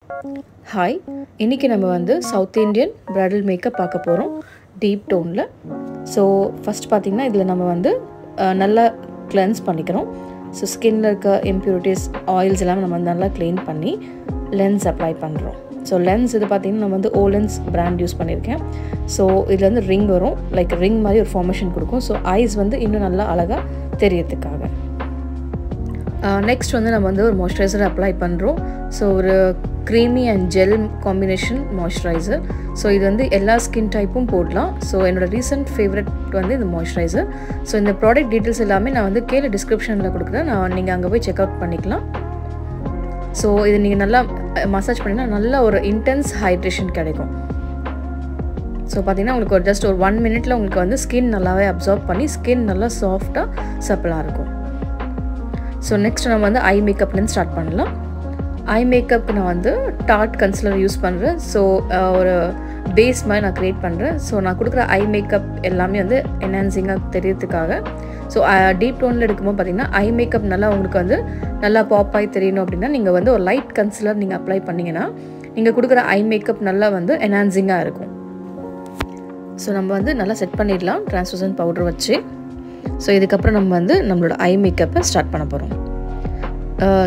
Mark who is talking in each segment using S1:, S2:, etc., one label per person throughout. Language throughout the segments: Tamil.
S1: ஹாய், இன்றைக்கி நம்ம வந்து சவுத் இண்டியன் பிரைடல் மேக்கப் பார்க்க போகிறோம் டீப் டோனில். ஸோ ஃபஸ்ட் பார்த்திங்கன்னா இதில் நம்ம வந்து நல்லா கிளென்ஸ் பண்ணிக்கிறோம். ஸோ ஸ்கின்னில் இருக்க இம்ப்யூரிட்டிஸ் ஆயில்ஸ் எல்லாம் நம்ம வந்து நல்லா க்ளீன் பண்ணி லென்ஸ் அப்ளை பண்ணுறோம். ஸோ லென்ஸ் இது பார்த்திங்கன்னா நம்ம வந்து ஓலென்ஸ் பிராண்ட் யூஸ் பண்ணியிருக்கேன். ஸோ இதில் வந்து ரிங் வரும், லைக் ரிங் மாதிரி ஒரு ஃபார்மேஷன் கொடுக்கும். ஸோ ஐஸ் வந்து இன்னும் நல்லா அழகாக தெரியறதுக்காக. நெக்ஸ்ட் வந்து நம்ம வந்து ஒரு மாய்ஸ்சரைசர் அப்ளை பண்ணுறோம். ஸோ ஒரு creamy and gel combination moisturiser. So இது வந்து எல்லா ஸ்கின் டைப்பும் போடலாம். ஸோ என்னோடய ரீசெண்ட் ஃபேவரட் வந்து இந்த மாய்ஸ்சரைசர். ஸோ இந்த ப்ராடக்ட் டீட்டெயில்ஸ் எல்லாமே நான் வந்து கீழே டிஸ்கிரிப்ஷனில் கொடுக்குறேன், நீங்கள் அங்கே போய் செக் அவுட் பண்ணிக்கலாம். ஸோ இது நீங்கள் நல்லா மசாஜ் பண்ணிங்கன்னா நல்ல ஒரு இன்டென்ஸ் ஹைட்ரேஷன் கிடைக்கும். ஸோ பார்த்திங்கன்னா உங்களுக்கு ஒரு ஜஸ்ட் ஒரு 1 minute உங்களுக்கு வந்து ஸ்கின் நல்லாவே அப்சார்ப் பண்ணி ஸ்கின் நல்லா சாஃப்டாக சப்பலாக இருக்கும். ஸோ நெக்ஸ்ட் நம்ம வந்து ஐ மேக்கப்லேருந்து ஸ்டார்ட் பண்ணலாம். ஐ மேக்கப்புக்கு நான் வந்து டார்ட் கன்சிலர் யூஸ் பண்ணுறேன். ஸோ ஒரு பேஸ் மாதிரி நான் க்ரியேட் பண்ணுறேன். ஸோ நான் கொடுக்குற ஐ மேக்கப் எல்லாமே வந்து என்ஹான்சிங்காக தெரியறதுக்காக. ஸோ டீப் டோனில் எடுக்கும்போது பார்த்திங்கன்னா ஐ மேக்கப் நல்லா உங்களுக்கு வந்து நல்லா பாப் ஆகி தெரியணும் அப்படின்னா நீங்கள் வந்து ஒரு லைட் கன்சிலர் நீங்கள் அப்ளை பண்ணிங்கன்னா நீங்கள் கொடுக்குற ஐ மேக்கப் நல்லா வந்து என்ஹான்சிங்காக இருக்கும். ஸோ நம்ம வந்து நல்லா செட் பண்ணிடலாம் ட்ரான்ஸ்லூசன்ட் பவுடர் வச்சு. ஸோ இதுக்கப்புறம் நம்ம வந்து நம்மளோட ஐ மேக்கப்பை ஸ்டார்ட் பண்ண போகிறோம்.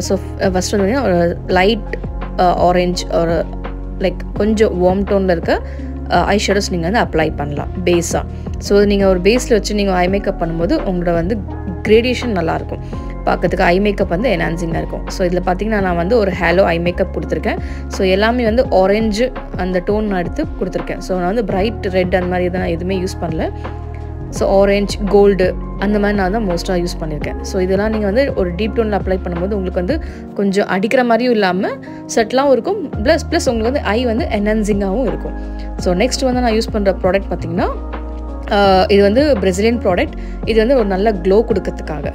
S1: ஸோ ஃபஸ்ட் வந்து ஒரு லைட் ஆரஞ்ச் ஒரு லைக் கொஞ்சம் வார்ம் டோனில் இருக்க ஐ ஷேடோஸ் நீங்கள் வந்து அப்ளை பண்ணலாம் பேஸாக. ஸோ நீங்கள் ஒரு பேஸில் வச்சு நீங்கள் ஐ மேக்கப் பண்ணும்போது உங்களோட வந்து கிரேடியேஷன் நல்லாயிருக்கும், பார்க்கறதுக்கு ஐ மேக்கப் வந்து என்ஹான்சிங்காக இருக்கும். ஸோ இதில் பார்த்திங்கன்னா நான் வந்து ஒரு ஹேலோ ஐ மேக்கப் கொடுத்துருக்கேன். ஸோ எல்லாமே வந்து ஆரஞ்சு அந்த டோன் நான் எடுத்து கொடுத்துருக்கேன். ஸோ நான் வந்து பிரைட் ரெட் அந்த மாதிரி நான் எதுவுமே யூஸ் பண்ணல. ஸோ ஆரஞ்ச் கோல்டு அந்த மாதிரி நான் தான் மோஸ்ட்டாக யூஸ் பண்ணியிருக்கேன். ஸோ இதெல்லாம் நீங்கள் வந்து ஒரு டீப் டோனில் அப்ளை பண்ணும்போது உங்களுக்கு வந்து கொஞ்சம் அடிக்கிற மாதிரியும் இல்லாமல் செட்டிலாகவும் இருக்கும், ப்ளஸ் உங்களுக்கு வந்து ஐ வந்து என்ஹான்சிங்காகவும் இருக்கும். ஸோ நெக்ஸ்ட் வந்து நான் யூஸ் பண்ணுற ப்ராடக்ட் பார்த்திங்கன்னா இது வந்து பிரசிலியன் ப்ராடக்ட். இது வந்து ஒரு நல்ல க்ளோ கொடுக்கறதுக்காக.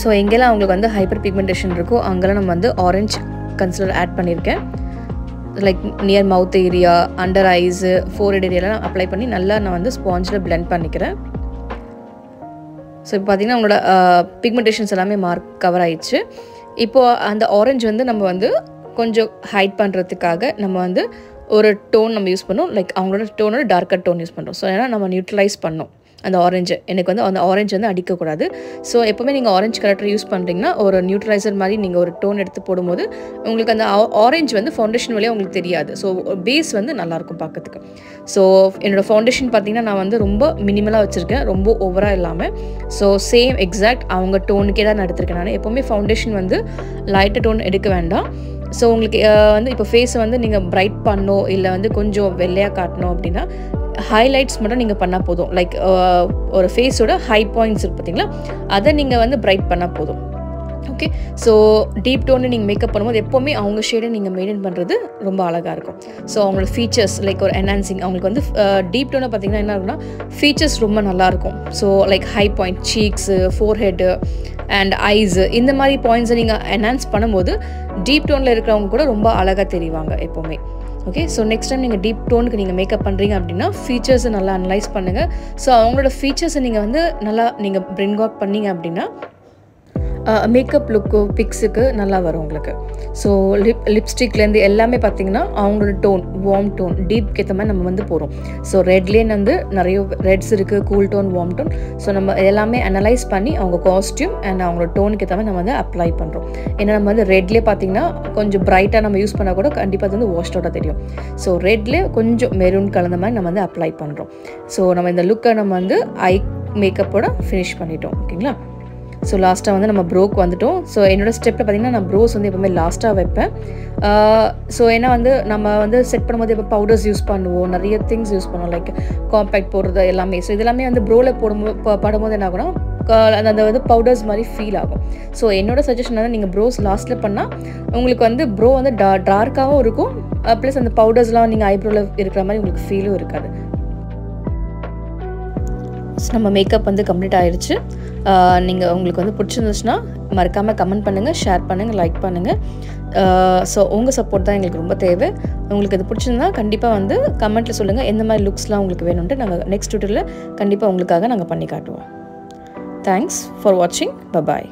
S1: ஸோ எங்கெல்லாம் அவங்களுக்கு வந்து ஹைப்பர் பிக்மெண்டேஷன் இருக்கோ அங்கெல்லாம் நம்ம வந்து ஆரஞ்ச் கன்சிலர் ஆட் பண்ணியிருக்கேன். Like near mouth area, under eyes, forehead ஏரியாலாம் அப்ளை பண்ணி நல்லா நான் வந்து ஸ்பாஞ்சில் பிளெண்ட் பண்ணிக்கிறேன். ஸோ இப்போ பார்த்திங்கன்னா உங்களோட பிக்மெண்டேஷன்ஸ் எல்லாமே கவர் ஆயிடுச்சு. இப்போது அந்த ஆரஞ்சு வந்து நம்ம வந்து கொஞ்சம் ஹைட் பண்ணுறதுக்காக நம்ம வந்து ஒரு டோன் நம்ம யூஸ் பண்ணோம், லைக் அவங்களோட டோனோட டார்க்கர் டோன் யூஸ் பண்ணுறோம். ஸோ ஏன்னா நம்ம நியூட்ரலைஸ் பண்ணோம் அந்த ஆரஞ்சு. எனக்கு வந்து அந்த ஆரஞ்சு வந்து அடிக்கக்கூடாது. ஸோ எப்போவுமே நீங்கள் ஆரஞ்சு கலர் யூஸ் பண்ணுறீங்கன்னா ஒரு நியூட்ரலைசர் மாதிரி நீங்கள் ஒரு டோன் எடுத்து போடும்போது உங்களுக்கு அந்த ஆரஞ்சு வந்து ஃபவுண்டேஷன் வழியாக உங்களுக்கு தெரியாது. ஸோ பேஸ் வந்து நல்லாயிருக்கும் பார்க்கறதுக்கு. ஸோ என்னோடய ஃபவுண்டேஷன் பார்த்திங்கன்னா நான் வந்து ரொம்ப மினிமலாக வச்சுருக்கேன், ரொம்ப ஓவராக இல்லாமல். ஸோ சேம் எக்ஸாக்ட் அவங்க டோனுக்கே தான் நான் எடுத்திருக்கேன். நான் எப்போவுமே ஃபவுண்டேஷன் வந்து லைட்டு டோன் எடுக்க வேண்டாம். ஸோ உங்களுக்கு வந்து இப்போ ஃபேஸை வந்து நீங்கள் பிரைட் பண்ணணும் இல்லை வந்து கொஞ்சம் வெள்ளையாக காட்டணும் அப்படின்னா ஹைலைட்ஸ் மட்டும் நீங்கள் பண்ணால் போதும். லைக் ஒரு ஃபேஸோட ஹை பாயிண்ட்ஸ் இருக்குது பார்த்திங்களா, அதை நீங்கள் வந்து பிரைட் பண்ணால் போதும். ஓகே, ஸோ டீப் டோன்னு நீங்கள் மேக்கப் பண்ணும்போது எப்போவுமே அவங்க ஷேடை நீங்கள் மெயின்டைன் பண்ணுறது ரொம்ப அழகாக இருக்கும். ஸோ அவங்களோட ஃபீச்சர்ஸ் லைக் ஒரு என்ஹான்சிங் அவங்களுக்கு வந்து டீப் டோனை பார்த்திங்கன்னா என்ன இருக்குன்னா ஃபீச்சர்ஸ் ரொம்ப நல்லாயிருக்கும். So like high point cheeks, forehead and eyes இந்த மாதிரி பாயிண்ட்ஸை நீங்கள் என்ஹான்ஸ் பண்ணும்போது டீப் டோனில் இருக்கிறவங்க கூட ரொம்ப அழகாக தெரிவாங்க எப்போவுமே. ஓகே, ஸோ நெக்ஸ்ட் டைம் நீங்கள் டீப் டோனுக்கு நீங்கள் மேக்கப் பண்ணுறீங்க அப்படின்னா ஃபீச்சர்ஸை நல்லா அனலைஸ் பண்ணுங்கள். ஸோ அவங்களோட ஃபீச்சர்ஸை நீங்கள் வந்து நல்லா நீங்கள் பிரிங் அவுட் பண்ணிங்க அப்படின்னா மேக்கப் லுக்கு பிக்ஸுக்கு நல்லா வரும் உங்களுக்கு. ஸோ லிப்ஸ்டிக்லேருந்து எல்லாமே பார்த்திங்கன்னா அவங்களோட டோன் வார்ம் டோன் டீப்க்கு ஏற்ற மாதிரி நம்ம வந்து போகிறோம். ஸோ ரெட்லேயே வந்து நிறைய ரெட்ஸ் இருக்குது, cool tone, warm tone. So நம்ம எல்லாமே அனலைஸ் பண்ணி அவங்க காஸ்டியூம் அண்ட் அவங்களோட டோனுக்கு ஏற்ற மாதிரி நம்ம வந்து அப்ளை பண்ணுறோம். ஏன்னா நம்ம வந்து ரெட்லேயே பார்த்திங்கன்னா கொஞ்சம் பிரைட்டாக நம்ம யூஸ் பண்ணால் கூட கண்டிப்பாக அது வந்து வாஷ்ட் அவுட்டாக தெரியும். ஸோ ரெட்லேயே கொஞ்சம் மெரூன் கலந்த மாதிரி நம்ம வந்து அப்ளை பண்ணுறோம். ஸோ நம்ம இந்த லுக்கை நம்ம வந்து ஐ மேக்கப்போட ஃபினிஷ் பண்ணிட்டோம். ஓகேங்களா, ஸோ லாஸ்ட்டாக வந்து நம்ம ப்ரோக்கு வந்துட்டோம். ஸோ என்னோடய ஸ்டெப்பில் பார்த்திங்கன்னா நான் ப்ரோஸ் வந்து எப்போவுமே லாஸ்ட்டாக வைப்பேன். ஸோ ஏன்னா வந்து நம்ம வந்து செட் பண்ணும்போது இப்போ பவுடர்ஸ் யூஸ் பண்ணுவோம், நிறைய திங்ஸ் யூஸ் பண்ணுவோம், லைக் காம்பேக்ட் போடுறது எல்லாமே. ஸோ இதெல்லாமே வந்து ப்ரோவில் படும்போது என்ன ஆகும்னா அந்த வந்து பவுடர்ஸ் மாதிரி ஃபீல் ஆகும். ஸோ என்னோடய சஜஷன் வந்து நீங்கள் ப்ரோஸ் லாஸ்ட்டில் பண்ணால் உங்களுக்கு வந்து ப்ரோ வந்து டார்க்காகவும் இருக்கும், ப்ளஸ் அந்த பவுடர்ஸ்லாம் நீங்கள் ஐப்ரோவில் இருக்கிற மாதிரி உங்களுக்கு ஃபீலும் இருக்காது. ஸோ நம்ம மேக்கப் வந்து கம்ப்ளீட் ஆகிடுச்சு. நீங்கள் உங்களுக்கு வந்து பிடிச்சிருந்துச்சுன்னா மறக்காமல் கமெண்ட் பண்ணுங்கள், ஷேர் பண்ணுங்கள், லைக் பண்ணுங்கள். ஸோ உங்கள் சப்போர்ட் தான் எங்களுக்கு ரொம்ப தேவை. உங்களுக்கு இது பிடிச்சிருந்தா கண்டிப்பாக வந்து கமெண்ட்டில் சொல்லுங்கள் எந்த மாதிரி லுக்ஸ்லாம் உங்களுக்கு வேணும்ன்ட்டு. நாங்கள் நெக்ஸ்ட் ட்யூட்டோரியலில் கண்டிப்பாக உங்களுக்காக நாங்கள் பண்ணி காட்டுவோம். தேங்க்ஸ் ஃபார் வாட்சிங். பை.